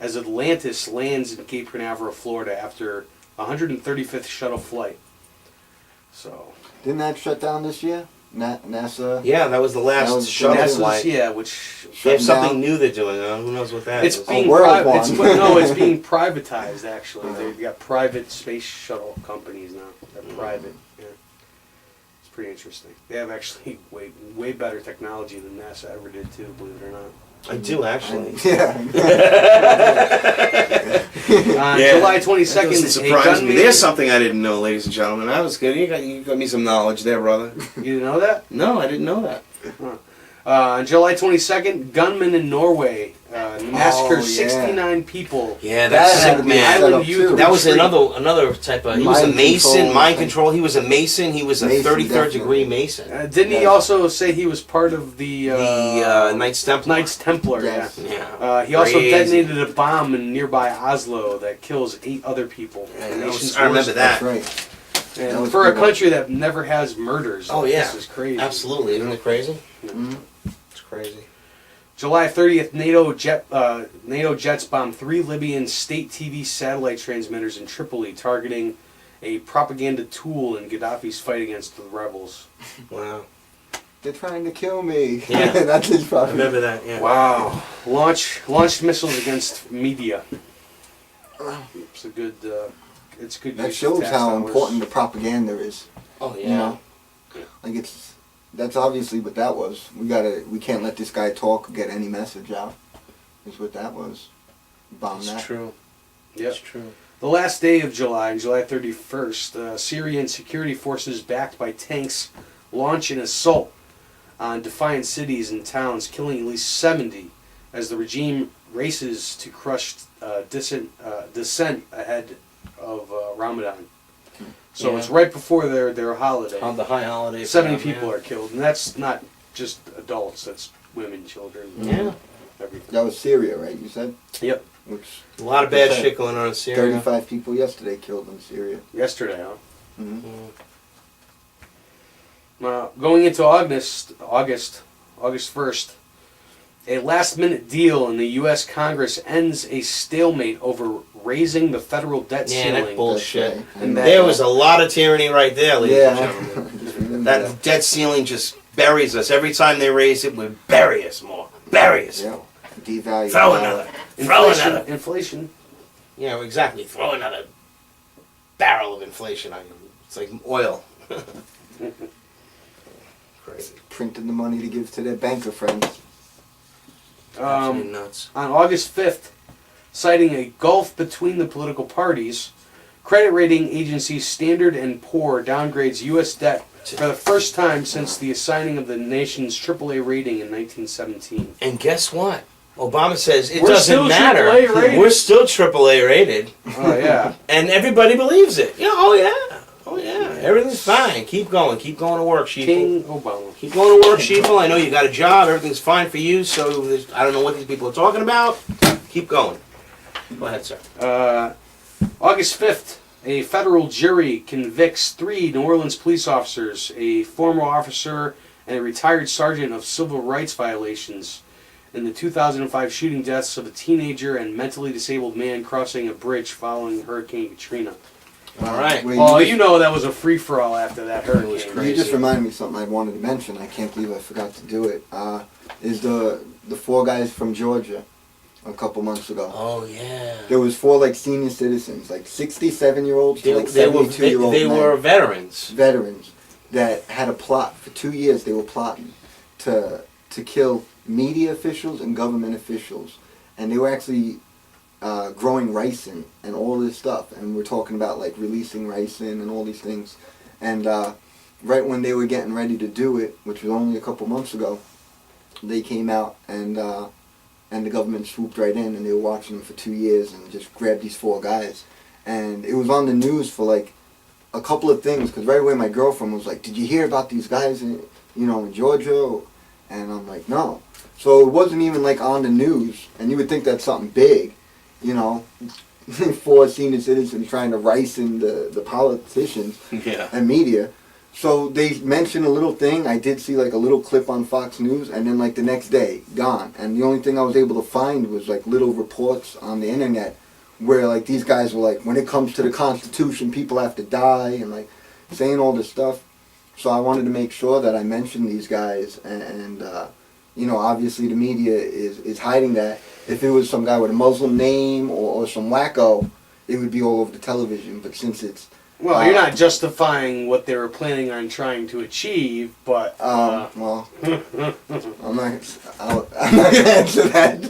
as Atlantis lands in Cape Canaveral, Florida, after 135th shuttle flight. So didn't that shut down this year? NASA. Yeah, that was the last shuttle flight. Yeah, which they have something new they're doing. Who knows what that is? It's being it's being privatized. Actually, they've got private space shuttle companies now. They're private. Yeah, it's pretty interesting. They have actually way better technology than NASA ever did too. Believe it or not. I do actually. Yeah. July 22nd. Doesn't surprise me. There's something I didn't know, ladies and gentlemen. I was good. You got me some knowledge there, brother. You didn't know that? No, I didn't know that. On July 22nd, gunmen in Norway massacred 69 people. Yeah, that's sick, man. That was another type of. He was a Mason, mind control. He was a Mason. He was a 33rd degree Mason. Didn't he also say he was part of the Knights Templar? Knights Templar. Yes. Yeah. He also detonated a bomb in nearby Oslo that kills 8 other people. I remember that. That's right. And for a country that never has murders, this is crazy. Absolutely, isn't it crazy? Mm-hmm. It's crazy. July 30th, NATO jets bombed 3 Libyan state TV satellite transmitters in Tripoli, targeting a propaganda tool in Gaddafi's fight against the rebels. Wow. They're trying to kill me. Yeah. That's his problem. I remember that, yeah. Wow. Launched missiles against media. It's a good... it's good. That shows how important the propaganda is. Oh yeah. You know? Like that's obviously what that was. We can't let this guy talk or get any message out. Is what that was. Bomb that. It's true. Yep. It's true. The last day of July, July 31st, Syrian security forces backed by tanks launch an assault on defiant cities and towns, killing at least 70 as the regime races to crush dissent ahead of Ramadan. So it's right before their holiday. On the high holiday. 70 people are killed, and that's not just adults, that's women, children, everything. That was Syria, right, you said? Yep. Which a lot of bad shit going on in Syria. 35 people yesterday killed in Syria. Yesterday, huh? Mm-hmm. Going into August 1st, a last-minute deal in the U.S. Congress ends a stalemate over raising the federal debt ceiling. Yeah, that bullshit. Right. And there was a lot of tyranny right there, ladies and gentlemen. That debt ceiling just buries us. Every time they raise it, we bury us more. Bury us more. Devalue. Throw another. Inflation. Yeah, exactly. Throw another barrel of inflation. It's like oil. Crazy. Printing the money to give to their banker friends. Nuts. On August 5th, citing a gulf between the political parties, credit rating agency Standard & Poor downgrades U.S. debt for the first time since the assigning of the nation's AAA rating in 1917. And guess what? Obama says it We're doesn't matter. We're still AAA rated. Oh, yeah. And everybody believes it. Yeah, oh, yeah. Oh, yeah. Everything's fine. Keep going. Keep going to work, sheeple. King Obama. Keep going to work, sheeple. I know you got a job. Everything's fine for you. So I don't know what these people are talking about. Keep going. Go ahead, sir. August 5th, a federal jury convicts 3 New Orleans police officers, a former officer and a retired sergeant, of civil rights violations in the 2005 shooting deaths of a teenager and mentally disabled man crossing a bridge following Hurricane Katrina. All right. Well, you know that was a free-for-all after that hurricane. You just reminded me of something I wanted to mention. I can't believe I forgot to do it. Is the 4 guys from Georgia a couple months ago. Oh, yeah. There was 4 senior citizens, 67-year-olds to 72-year-olds. They were veterans. Veterans that had a plot. For 2 years they were plotting to kill media officials and government officials. And they were actually growing ricin and all this stuff, and we're talking about releasing ricin and all these things, and right when they were getting ready to do it, which was only a couple months ago, they came out and the government swooped right in, and they were watching them for 2 years and just grabbed these 4 guys, and it was on the news for a couple of things, because right away my girlfriend was like, "Did you hear about these guys in Georgia?" And I'm like, "No." So it wasn't even on the news, and you would think that's something big. 4 senior citizens trying to rice in the politicians and media. So they mentioned a little thing. I did see like a little clip on Fox News, and then like the next day, gone. And the only thing I was able to find was like little reports on the internet where like these guys were like, when it comes to the Constitution, people have to die, and like saying all this stuff. So I wanted to make sure that I mentioned these guys, and you know, obviously the media is hiding that. If it was some guy with a Muslim name or some wacko, it would be all over the television. But since it's well, you're not justifying what they were planning on trying to achieve, but well, I'm not gonna answer that.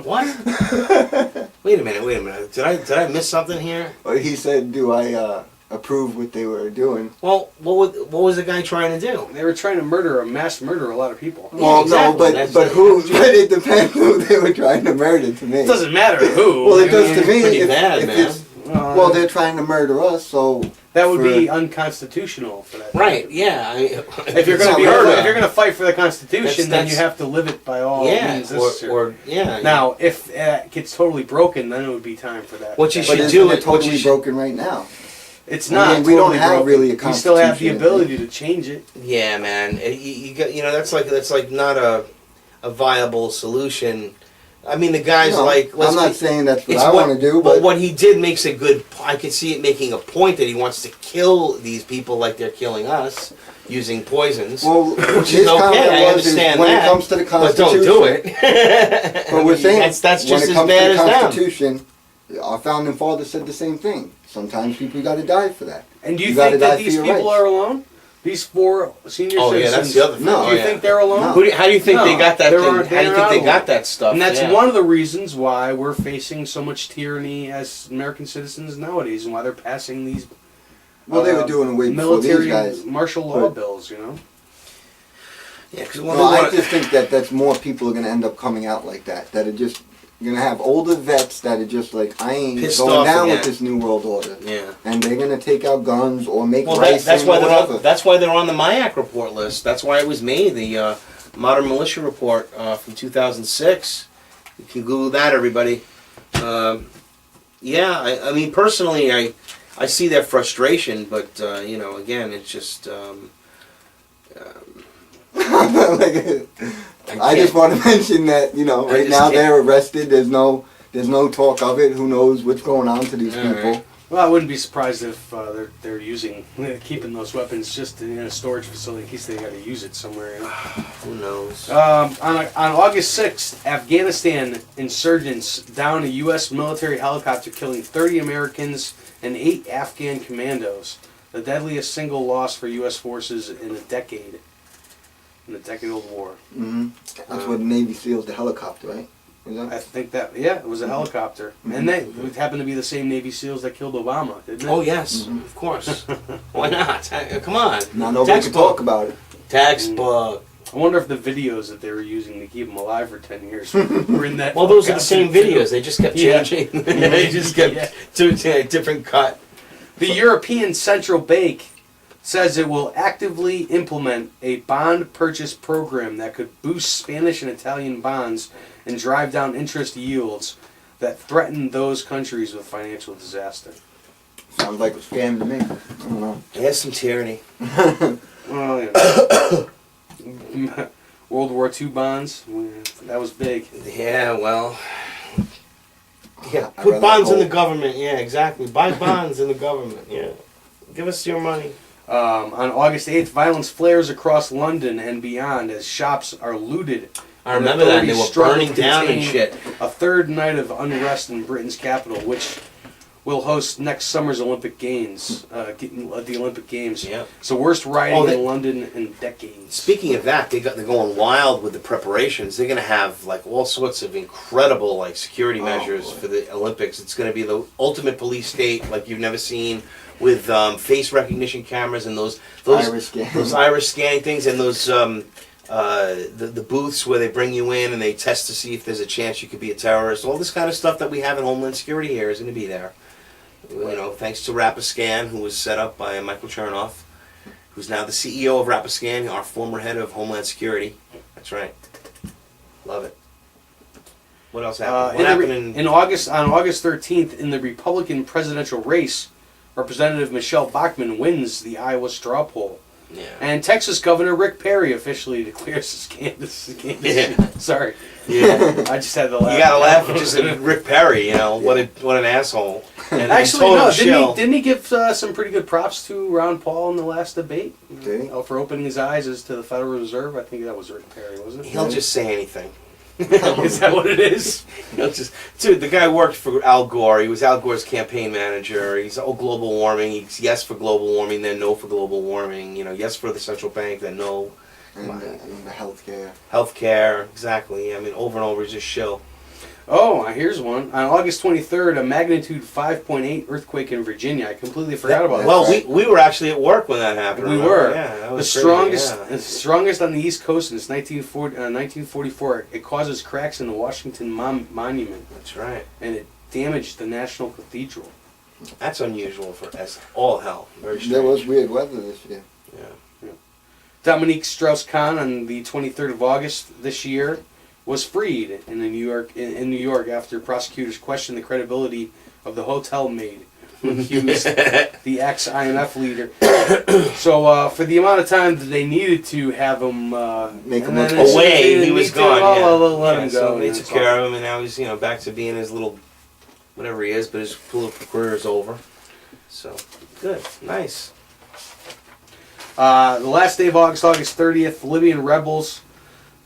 What? Wait a minute. Did I miss something here? Well, he said, "Do I approve what they were doing?" Well, what was the guy trying to do? they were trying to mass murder a lot of people. Well, exactly. no, but who? But it depends who they were trying to murder. To me, It doesn't matter who. well, it does to me. Pretty if bad, man. it's, well, they're trying to murder us, so that would be unconstitutional for that. Right? Yeah. If you're going to if you're going to fight for the Constitution, then you have to live it by all means necessary. Or Now, if it gets totally broken, then it would be time for that. What you but should isn't do it is totally broken right now. It's not. I mean, we don't totally have broken. really a You still have the constitution, ability to change it. Yeah, man. You got, that's like not a viable solution. I mean, the guy's No, like. I'm not saying that's what it's I want to do, but what he did makes a good. I can see it making a point that he wants to kill these people like they're killing us using poisons. well, which his is okay. comment I was understand when that. it comes to the But Constitution. don't do it. But we're saying that's just when it as comes bad to as the them. Constitution, our founding fathers said the same thing. Sometimes people got to die for that. And do you gotta think die that for these your people rights. are alone? These 4 senior Oh yeah, citizens. that's the other thing. No. Do you think they're alone? No. How do you think they No, got that they thing? weren't- How do you they're think they not got alone. that stuff? And that's Yeah. one of the reasons why we're facing so much tyranny as American citizens nowadays, and why they're passing these Well, they were doing it way before these military guys. martial law bills. Yeah, because No, I just think that's more people are going to end up coming out like that. That are just you're going to have older vets that are just like, I ain't Pissed going off down again. with this new world order. Yeah. And they're going to take out guns or make Well, ricin that's why or they're whatever. on, that's why they're on the MIAC report list. That's why it was made, the Modern Militia Report from 2006. You can Google that, everybody. Yeah, I mean, personally, I see their frustration, but again, it's just. I just want to mention that right now they're arrested. There's no talk of it. Who knows what's going on to these people? Right. Well, I wouldn't be surprised if they're keeping those weapons just in a storage facility in case they got to use it somewhere. Who knows? On August 6th, Afghanistan insurgents downed a U.S. military helicopter, killing 30 Americans and 8 Afghan commandos. The deadliest single loss for U.S. forces in a decade. In a decade-old war. Mm-hmm. That's what the Navy SEALs, the helicopter, right? I think that, yeah, it was a helicopter. And it happened to be the same Navy SEAls that killed Obama, didn't it? Oh, yes, of course. Why not? Come on. Now nobody can talk about it. Textbook. I wonder if the videos that they were using to keep him alive for 10 years were in that. Well, those are the same helicopter, too. videos. They just kept changing. They just kept doing a different cut. The European Central Bank says it will actively implement a bond purchase program that could boost Spanish and Italian bonds and drive down interest yields that threaten those countries with financial disaster. Sounds like a scam to me. I don't know. There's some tyranny. Well, World War II bonds, that was big. Yeah, well. Yeah, I'd put rather bonds in hold. the government. Yeah, exactly. Buy bonds in the government. Yeah. Give us your money. On August 8th, violence flares across London and beyond as shops are looted. I remember that. They were Struggle burning to down and contain shit. A third night of unrest in Britain's capital, which will host next summer's Olympic Games. The Olympic Games. Yep. It's the worst rioting Oh, they- in London in decades. Speaking of that, they're going wild with the preparations. They're going to have like all sorts of incredible like security measures for the Olympics. It's going to be the ultimate police state like you've never seen, with face recognition cameras and those Iris scanning. those iris scanning things, and those the booths where they bring you in and they test to see if there's a chance you could be a terrorist. All this kind of stuff that we have in Homeland Security here is going to be there. Thanks to Rapiscan, who was set up by Michael Chernoff, who's now the CEO of Rapiscan, our former head of Homeland Security. That's right. Love it. What else happened? What happened On August 13th, in the Republican presidential race, Representative Michelle Bachmann wins the Iowa straw poll. Yeah. And Texas Governor Rick Perry officially declares his candidacy. Yeah. Sorry. Yeah. I just had to laugh. You gotta laugh at just Rick Perry, what an asshole. And Actually, total no. shill. Didn't he give some pretty good props to Ron Paul in the last debate? Did he? For opening his eyes as to the Federal Reserve? I think that was Rick Perry, wasn't it? He'll just say anything. Is that what it is? He'll just, dude, the guy worked for Al Gore. He was Al Gore's campaign manager. He's global warming. He's yes for global warming, then no for global warming. Yes for the central bank, then no. And the healthcare. Healthcare, exactly. I mean, over and over, he's just shill. Oh, here's one. On August 23rd, a magnitude 5.8 earthquake in Virginia. I completely forgot about that. Well, we were actually at work when that happened. We remember? were. Yeah, that The was strongest on the East Coast since 1944. It causes cracks in the Washington Monument, That's right. and it damaged the National Cathedral. That's unusual for us. All hell. Very strange. There was weird weather this year. Yeah. Dominique Strauss-Kahn on the 23rd of August this year was freed in New York after prosecutors questioned the credibility of the hotel maid who accused the ex-IMF leader. So for the amount of time that they needed to have him Make him and then look as soon as away, they didn't he was need to, gone. let him go. So they and took that's care all. of him, and now he's back to being his little whatever he is, but his political career is over. So good, nice. The last day of August 30th, Libyan rebels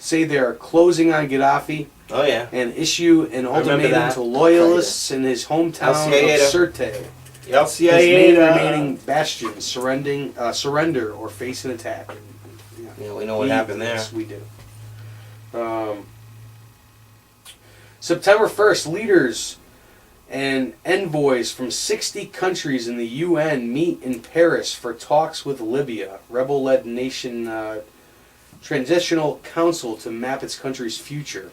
say they're closing on Gaddafi Oh yeah. and issue an remember ultimatum that. to loyalists in his hometown of Sirte. His main remaining bastion, surrender or face an attack. Yeah, we know what happened there. Yes, we do. September 1st, leaders and envoys from 60 countries in the UN meet in Paris for talks with Libya, rebel-led nation transitional council to map its country's future.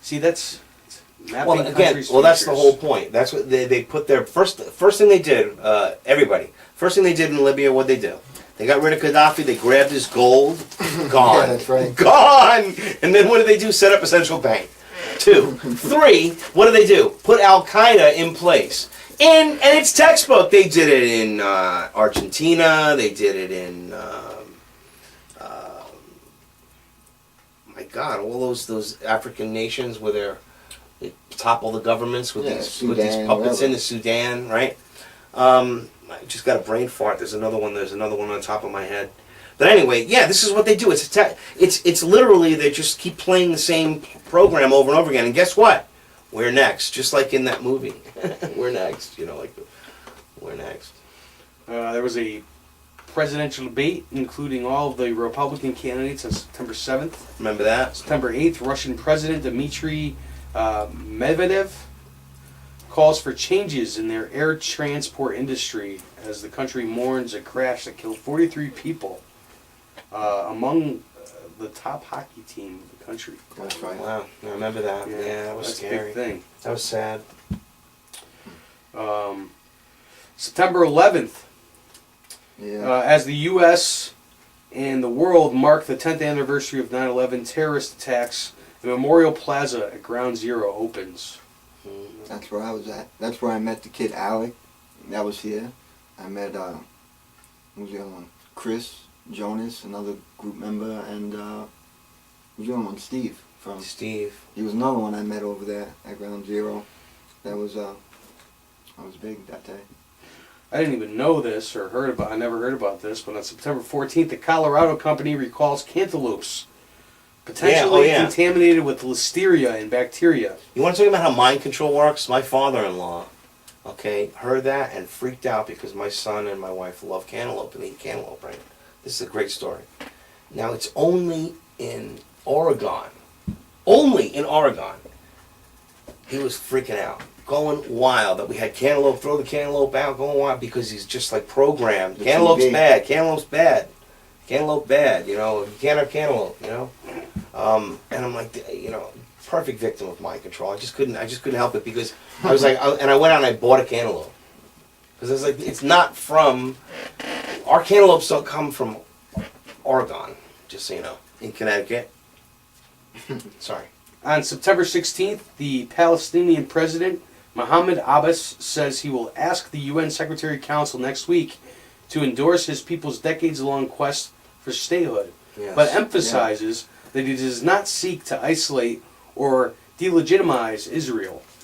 See, that's mapping Well, again, countries' that's the futures. whole point. That's what they put their first thing they did. Everybody, first thing they did in Libya, what they do? They got rid of Gaddafi. They grabbed his gold, gone. Yeah, that's right. Gone. And then what did they do? Set up a central bank. 2, 3. What did they do? Put Al Qaeda in place. And it's textbook. They did it in Argentina. They did it in my God, all those African nations where they topple the governments with these Sudan, puppets in whatever. the Sudan, right? I just got a brain fart. There's another one on top of my head. But anyway, yeah, this is what they do. It's literally they just keep playing the same program over and over again. And guess what? We're next, just like in that movie. We're next, we're next. There was a presidential debate, including all of the Republican candidates, on September 7th. Remember that? September 8th, Russian President Dmitry Medvedev calls for changes in their air transport industry as the country mourns a crash that killed 43 people, among the top hockey team of the country. That's right. Wow, I remember that. Yeah, that was that's scary. a big thing. That was sad. September 11th, Yeah. as the U.S. and the world mark the 10th anniversary of 9/11 terrorist attacks, the Memorial Plaza at Ground Zero opens. That's where I was at. That's where I met the kid Alec. That was here. I met who was the other one? Chris, Jonas, another group member, and who was the other one? Steve from. Steve. He was another one I met over there at Ground Zero. That was I was big that day. I didn't even know this or I never heard about this, but on September 14th, the Colorado company recalls cantaloupes potentially contaminated with listeria and bacteria. You want to talk about how mind control works? My father-in-law, heard that and freaked out because my son and my wife love cantaloupe and eat cantaloupe, right? This is a great story. Now, it's only in Oregon. Only in Oregon. He was freaking out. Going wild that we had cantaloupe, throw the cantaloupe out, going wild because he's just like programmed. The Cantaloupe's TV. bad, cantaloupe's bad. Cantaloupe bad, you can't have cantaloupe, And I'm like, perfect victim of mind control. I just couldn't help it because I was like, and I went out and I bought a cantaloupe. Because I was like, it's not from, our cantaloupes don't come from Oregon, just so you know, in Connecticut. Sorry. On September 16th, the Palestinian president, Mohammed Abbas says he will ask the UN Secretary Council next week to endorse his people's decades-long quest for statehood, Yes. but emphasizes that he does not seek to isolate or delegitimize Israel.